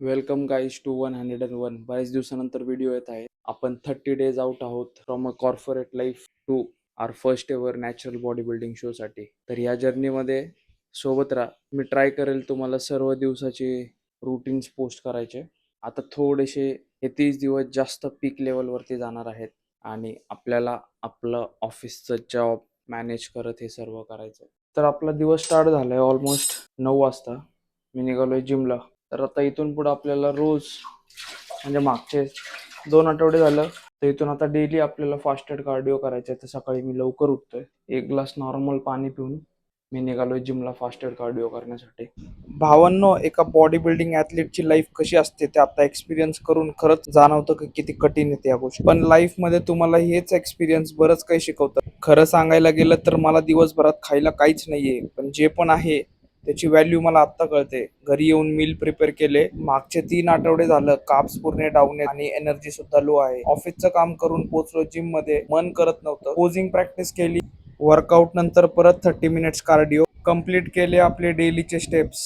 Welcome guys to 101. बऱ्याच दिवसानंतर video येत आहे. आपण 30 days आउट आहोत from a corporate life to our first ever natural body building show साठी. तर या जर्नीमध्ये सोबत राहा. मी ट्राय करेल तुम्हाला सर्व दिवसाचे रुटीन्स पोस्ट करायचे. आता थोडेसे हे 30 दिवस जास्त पीक लेवलवरती जाणार आहेत आणि आपल्याला आपलं ऑफिसचं जॉब मॅनेज करत हे सर्व करायचं. तर आपला दिवस स्टार्ट झालाय ऑलमोस्ट 9 वाजता. मी निघालोय जिमला. तर आता इथून पुढे आपल्याला रोज म्हणजे मागचे 2 आठवडे झालं तर इथून आता डेली आपल्याला फास्टेड कार्डिओ करायचं आहे. तर सकाळी मी लवकर उठतोय, 1 ग्लास नॉर्मल पाणी पिऊन मी निघालोय जिमला फास्टेड कार्डिओ करण्यासाठी. भावांनो, एका बॉडी बिल्डिंग ऍथलीटची लाईफ कशी असते ते आता एक्सपिरियन्स करून खरंच जाणवतं की किती कठीण आहे या गोष्टी. पण लाईफ मध्ये तुम्हाला हेच एक्सपिरियन्स बरंच काही शिकवतं. खरं सांगायला गेलं तर मला दिवसभरात खायला काहीच नाहीये, पण जे पण आहे त्याची व्हॅल्यू मला आत्ता कळते. घरी येऊन मील प्रिपेअर केले. मागचे 3 आठवडे झालं काप्स पूर्ण डाऊन आहे आणि एनर्जी सुद्धा लो आहे. ऑफिसचं काम करून पोहोचलो जिम मध्ये, मन करत नव्हतं. पोजिंग प्रॅक्टिस केली. वर्कआउट नंतर परत 30 मिनिट्स कार्डिओ कम्प्लीट केले. आपले डेलीचे स्टेप्स